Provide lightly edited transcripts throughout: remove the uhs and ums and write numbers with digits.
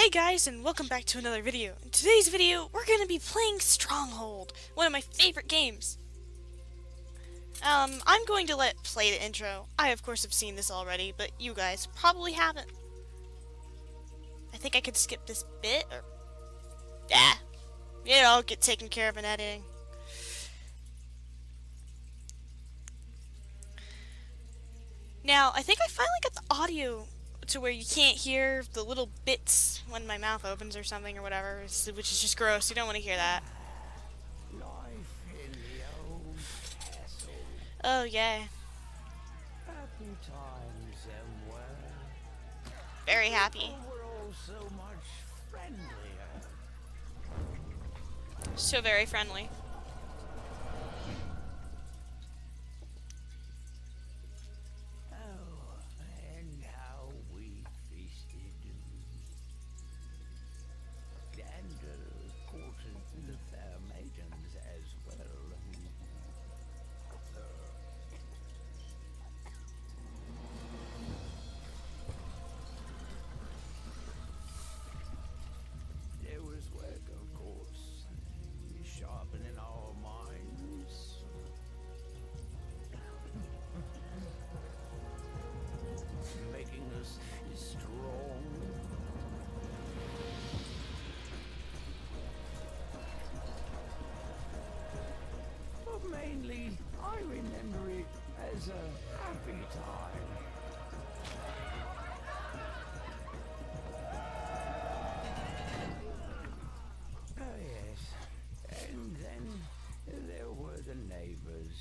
Hey guys, and welcome back to another video. In today's video, we're going to be playing Stronghold, one of my favorite games. I'm going to play the intro. I of course have seen this already, but you guys probably haven't. I think I could skip this bit, or... it'll get taken care of in editing. Now, I think I finally got the audio to where you can't hear the little bits when my mouth opens or something or whatever, which is just gross. You don't want to hear that. Life in the old castle. Oh, yeah. Happy times and Very happy. people were all so much friendlier. So very friendly. Oh, and how we feasted. And courted the fair maidens as well. There was work, of course, sharpening our minds. Making us strong. But mainly, I remember it as a happy time. Oh yes, and then there were the neighbors.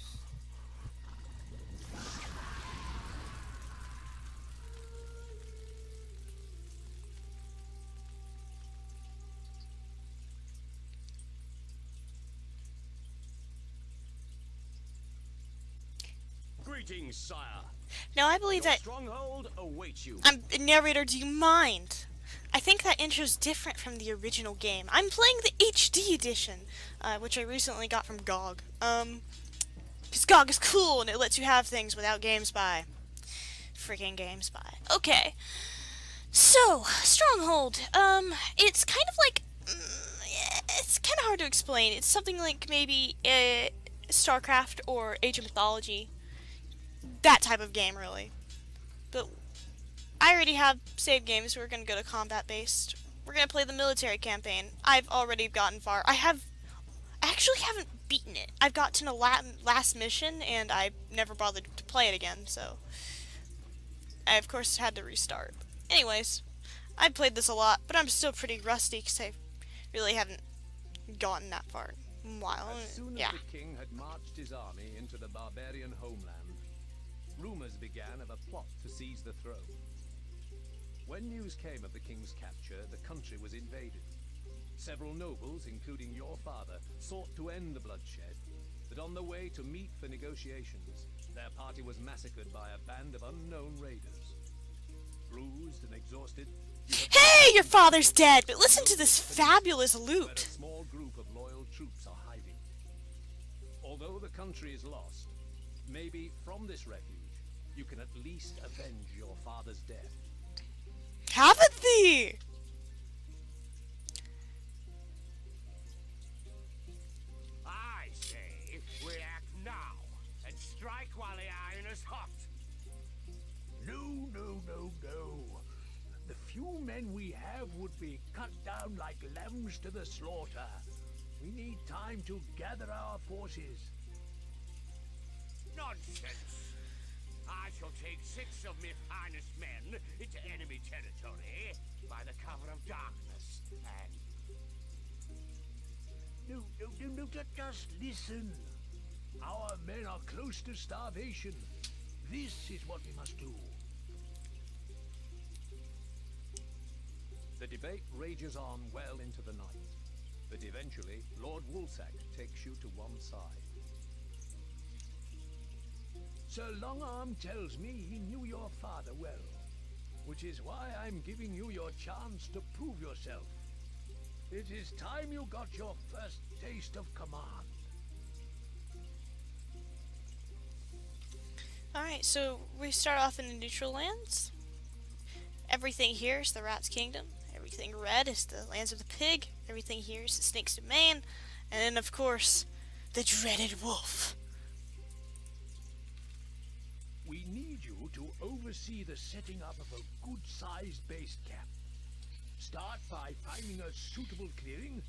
Greetings, sire. Now, I believe Your that... stronghold awaits you. Narrator, do you mind? I think that intro's different from the original game. I'm playing the HD edition, which I recently got from GOG. Because GOG is cool and it lets you have things without GameSpy. Freaking GameSpy. Okay. So, Stronghold. It's kind of like... it's kind of hard to explain. It's something like maybe StarCraft or Age of Mythology. That type of game, really. But I already have save games, so we're going to go to combat-based. We're going to play the military campaign. I've already gotten far. I actually haven't beaten it. I've got to the last mission, and I never bothered to play it again, so... I, of course, had to restart. Anyways, I've played this a lot, but I'm still pretty rusty, because I really haven't gotten that far in a while. As soon as the king had marched his army into the barbarian homeland, rumors began of a plot to seize the throne. When news came of the king's capture, the country was invaded. Several nobles, including your father, sought to end the bloodshed, but on the way to meet for negotiations, their party was massacred by a band of unknown raiders. Bruised and exhausted, Hey, your father's dead, but listen to this fabulous where a loot. small group of loyal troops are hiding. Although the country is lost, maybe from this refuge, you can at least avenge your father's death. Haven't thee? I say we act now and strike while the iron is hot. No, no, no, no. The few men we have would be cut down like lambs to the slaughter. We need time to gather our forces. Nonsense. I shall take 6 of my finest men into enemy territory by the cover of darkness and... No, no, no, no, just listen. Our men are close to starvation. This is what we must do. The debate rages on well into the night, but eventually Lord Woolsack takes you to one side. Sir Longarm tells me he knew your father well, which is why I'm giving you your chance to prove yourself. It is time you got your first taste of command. Alright, so we start off in the neutral lands. Everything here is the Rat's Kingdom. Everything red is the lands of the pig. Everything here is the snake's domain. And then, of course, the dreaded wolf. We need you to oversee the setting up of a good-sized base camp. Start by finding a suitable clearing,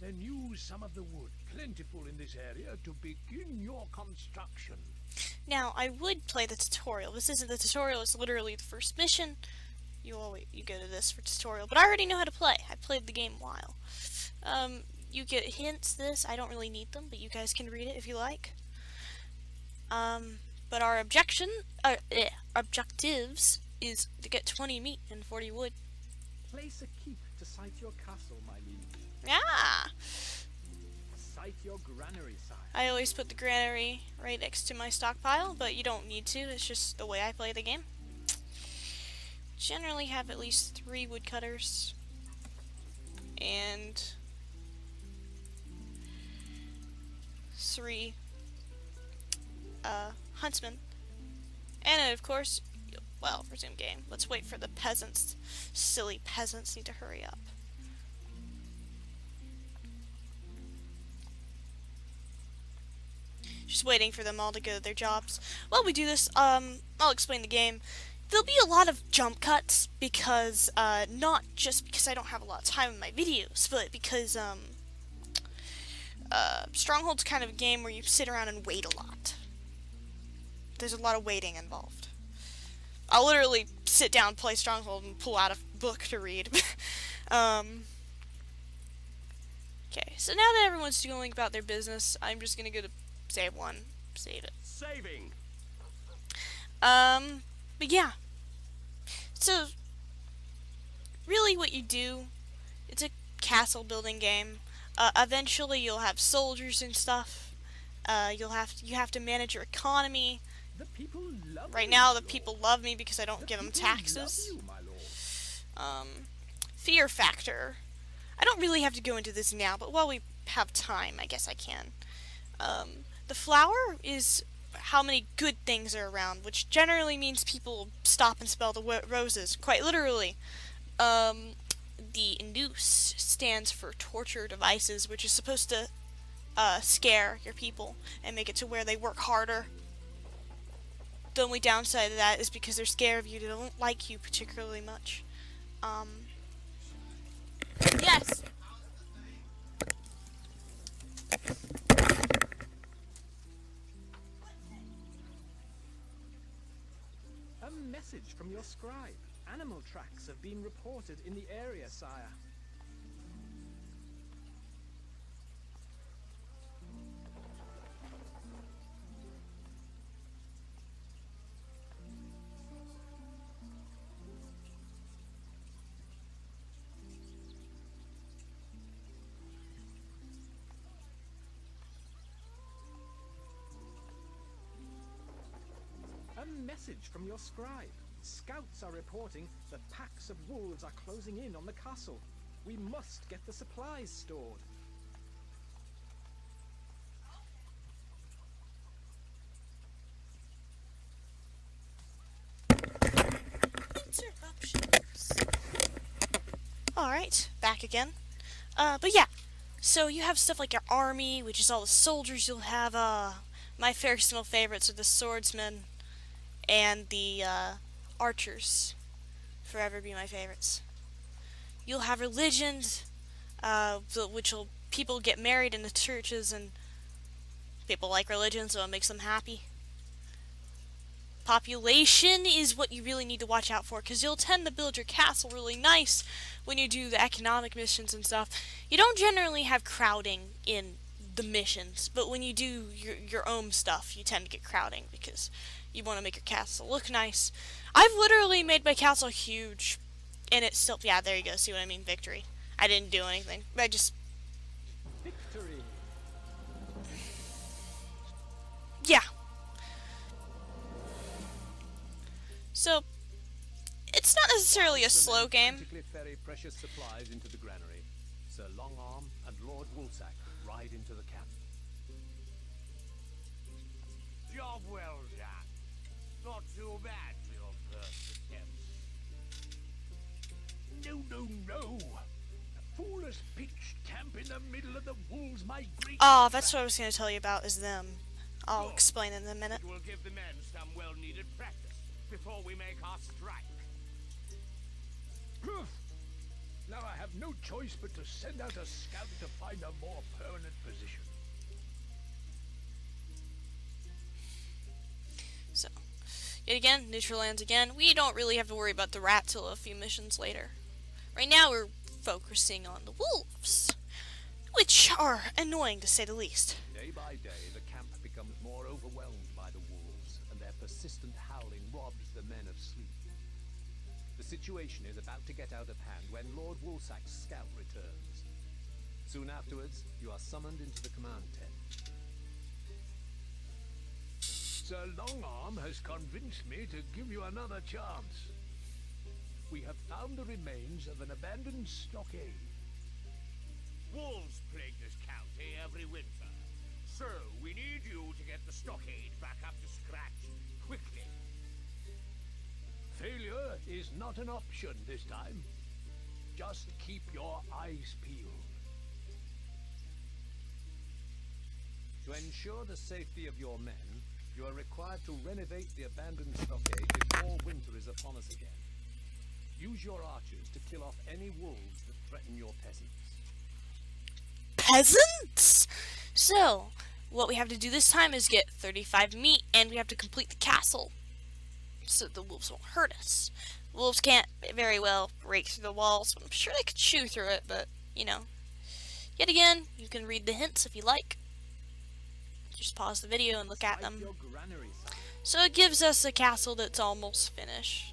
then use some of the wood plentiful in this area to begin your construction. Now, I would play the tutorial. This isn't the tutorial, it's literally the first mission. You go to this for tutorial, but I already know how to play. I played the game a while. You get hints, I don't really need them, but you guys can read it if you like. But our objectives is to get 20 meat and 40 wood. Place a keep to site your castle, my liege. Yeah! Site your granary, sire. I always put the granary right next to my stockpile, but you don't need to, it's just the way I play the game. Generally have at least 3 woodcutters and 3 huntsmen. And then, of course, well, resume game. Let's wait for the peasants. Silly peasants need to hurry up. Just waiting for them all to go to their jobs. While we do this, I'll explain the game. There'll be a lot of jump cuts because, not just because I don't have a lot of time in my videos, but because, Stronghold's kind of a game where you sit around and wait a lot. There's a lot of waiting involved. I'll literally sit down, play Stronghold, and pull out a book to read. Okay, so now that everyone's going about their business, I'm just gonna go to save 1. Save it. Saving. But yeah. So, really what you do, it's a castle building game. Eventually you'll have soldiers and stuff. You have to manage your economy. The people love Right you, now my the lord. people love me because I don't The give them people love taxes. you, my lord. Fear factor. I don't really have to go into this now, but while we have time, I guess I can. The flower is how many good things are around, which generally means people stop and smell the roses, quite literally. The noose stands for torture devices, which is supposed to scare your people and make it to where they work harder. The only downside of that is because they're scared of you, they don't like you particularly much. Yes! A message from your scribe. Animal tracks have been reported in the area, sire. A message from your scribe. Scouts are reporting that packs of wolves are closing in on the castle. We must get the supplies stored. Interruptions. Alright, back again. But yeah, so you have stuff like your army, which is all the soldiers you'll have. My personal favorites are the swordsmen and the archers. Forever be my favorites. You'll have religions, people get married in the churches, and people like religion, so it makes them happy. Population is what you really need to watch out for, because you'll tend to build your castle really nice when you do the economic missions and stuff. You don't generally have crowding in the missions, but when you do your own stuff, you tend to get crowding, because you want to make your castle look nice. I've literally made my castle huge, and it's still, yeah, there you go, see what I mean, victory. I didn't do anything, I just, Victory! yeah. So, it's not necessarily a slow game. Frantically ferry precious supplies into the granary. Sir Longarm and Lord Woolsack ride into the camp. Job well done. Not too bad for your first attempt. No, no, no. just pitched camp in the middle of the wolves' migration. Oh, that's what I was going to tell you about, is them. I'll explain in a minute. It will give the men some well-needed practice before we make our strike. Now I have no choice but to send out a scout to find a more permanent position. So, yet again, neutral lands again. We don't really have to worry about the rat till a few missions later. Right now we're focusing on the wolves, which are annoying to say the least. Day by day, the camp becomes more overwhelmed by the wolves, and their persistent howling robs the men of sleep. The situation is about to get out of hand when Lord Woolsack's scout returns. Soon afterwards, you are summoned into the command tent. Sir Longarm has convinced me to give you another chance. We have found the remains of an abandoned stockade. Wolves plague this county every winter. So, we need you to get the stockade back up to scratch quickly. Failure is not an option this time. Just keep your eyes peeled. To ensure the safety of your men, you are required to renovate the abandoned stockade before winter is upon us again. Use your archers to kill off any wolves that threaten your peasants. Peasants? So, what we have to do this time is get 35 meat, and we have to complete the castle, so the wolves won't hurt us. Wolves can't very well break through the walls, but I'm sure they could chew through it, but, you know. Yet again, you can read the hints if you like. Just pause the video and look at them. Your granary, son. So it gives us a castle that's almost finished.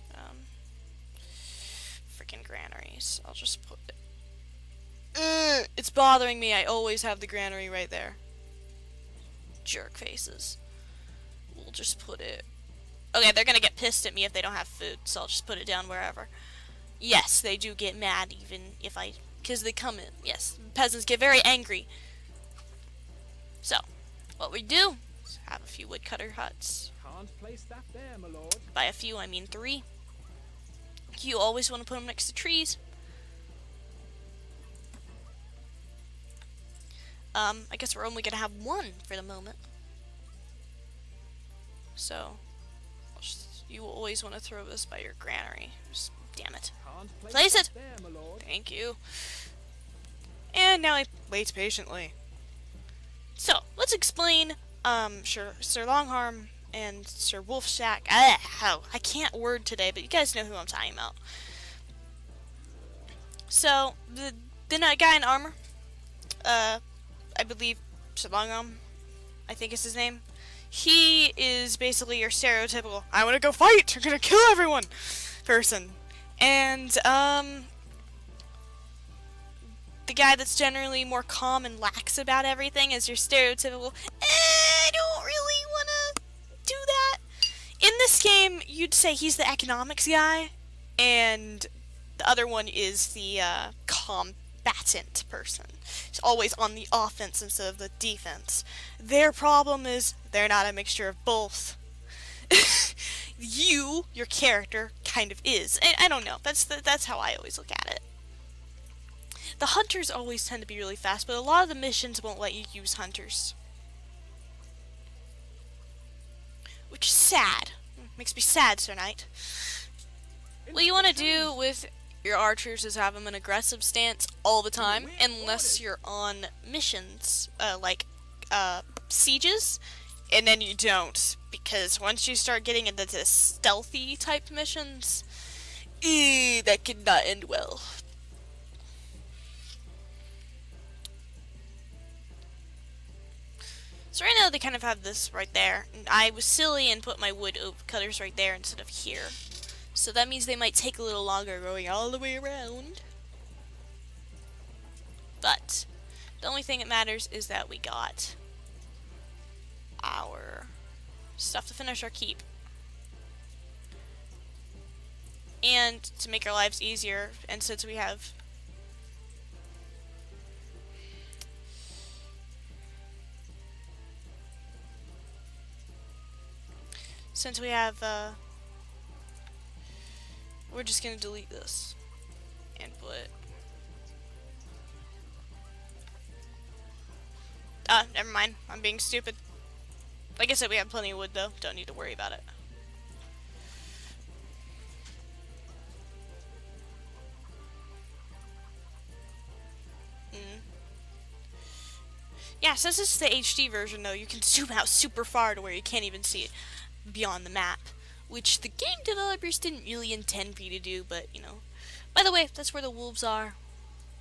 Freaking granaries. I'll just put it. It's bothering me. I always have the granary right there. Jerk faces. We'll just put it. Okay, they're gonna get pissed at me if they don't have food, so I'll just put it down wherever. Yes, they do get mad even if because they come in. Yes, peasants get very angry. So, what we do is have a few woodcutter huts. Can't place that there, my lord. By a few, I mean 3. You always want to put them next to trees. I guess we're only gonna have 1 for the moment. So, you always want to throw this by your granary. Just, damn it. Can't Place it! that there, my lord. Thank you. And now I wait patiently. So, let's explain, Sir Longarm and Sir Wolfsack. I can't word today, but you guys know who I'm talking about. So, the guy in armor, I believe Sir Longarm, I think is his name. He is basically your stereotypical, I want to go fight, I'm gonna kill everyone person. And, the guy that's generally more calm and lax about everything is your stereotypical, I don't really want to do that. In this game, you'd say he's the economics guy, and the other one is the combatant person. He's always on the offense instead of the defense. Their problem is they're not a mixture of both. Your character, kind of is. I don't know. That's how I always look at it. The hunters always tend to be really fast, but a lot of the missions won't let you use hunters. Which is sad. Makes me sad, Sir Knight. What you want to do with your archers is have them an aggressive stance all the time, unless you're on missions, like sieges, and then you don't, because once you start getting into the stealthy type missions, that could not end well. So right now they kind of have this right there, and I was silly and put my wood cutters right there instead of here. So that means they might take a little longer going all the way around. But the only thing that matters is that we got our stuff to finish our keep. And to make our lives easier, and since we have we're just gonna delete this and put Never mind. I'm being stupid. Like I said, we have plenty of wood, though. Don't need to worry about it. Yeah, since this is the HD version, though, you can zoom out super far to where you can't even see it beyond the map. Which the game developers didn't really intend for you to do, but, you know. By the way, that's where the wolves are.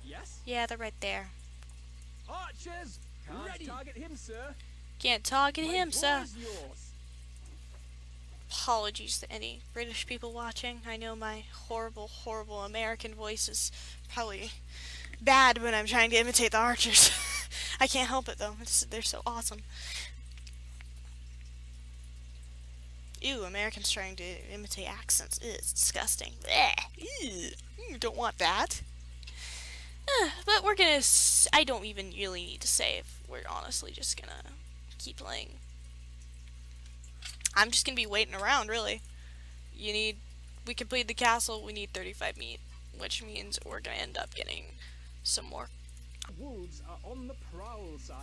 Yes? Yeah, they're right there. Archers! Can't target him, sir. Can't target him, My sir. war is yours. Apologies to any British people watching. I know my horrible, horrible American voice is probably bad when I'm trying to imitate the archers. I can't help it, though. They're so awesome. Ew, Americans trying to imitate accents. Ew, it's disgusting. Ew, don't want that. But we're gonna... I don't even really need to save. We're honestly just gonna keep playing. I'm just gonna be waiting around, really. We completed the castle, we need 35 meat, which means we're gonna end up getting some more. Wolves are on the prowl, sire.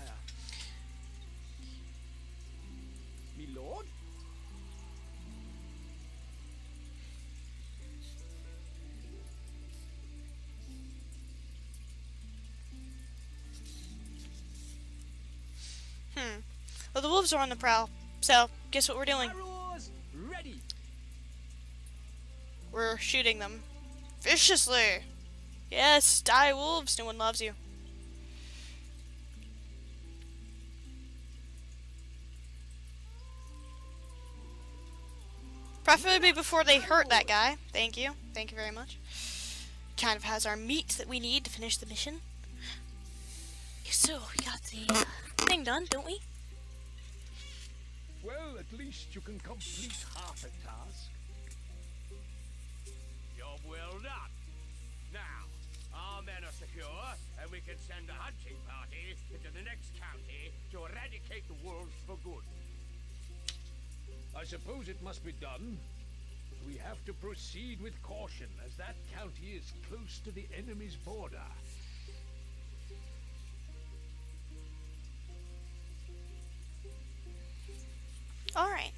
Me lord? Well, the wolves are on the prowl, so guess what we're doing? Arrows ready. We're shooting them. Viciously! Yes, die wolves, no one loves you. Preferably before they hurt that guy. Thank you. Thank you very much. Kind of has our meat that we need to finish the mission. So, we got the thing done, don't we? Well, at least you can complete half a task. Job well done. Now, our men are secure, and we can send a hunting party into the next county to eradicate the wolves for good. I suppose it must be done. We have to proceed with caution, as that county is close to the enemy's border. Alright.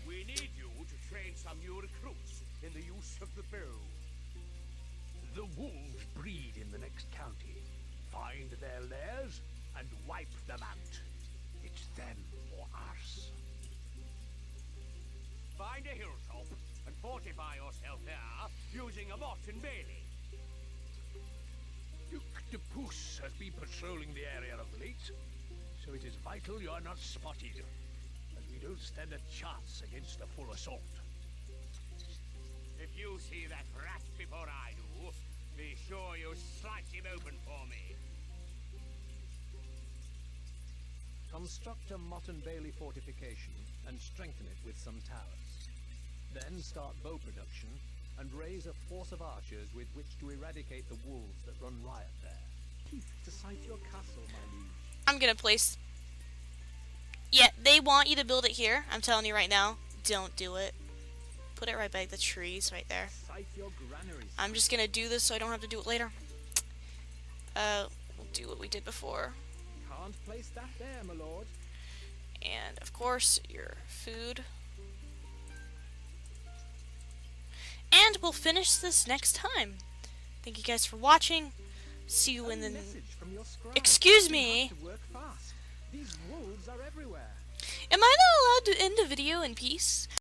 We need you to train some new recruits in the use of the bow. The wolves breed in the next county. Find their lairs and wipe them out. It's them or us. Find a hilltop and fortify yourself there using a motte and bailey. Duke de Pouce has been patrolling the area of late, so it is vital you are not spotted, as we don't stand a chance against a full assault. If you see that rat before I do, be sure you slice him open for me. Construct a motte and bailey fortification and strengthen it with some towers. Then start bow production and raise a force of archers with which to eradicate the wolves that run riot there. Keep to sight your castle, my liege. I'm gonna place... Yeah, they want you to build it here. I'm telling you right now. Don't do it. Put it right by the trees right there. Sight your granaries. I'm just gonna do this so I don't have to do it later. We'll do what we did before. Can't place that there, my lord. And, of course, your food. And we'll finish this next time. Thank you guys for watching. See you in the... Message from your scribe. Excuse You me. have to work fast. These wolves are everywhere. Am I not allowed to end the video in peace?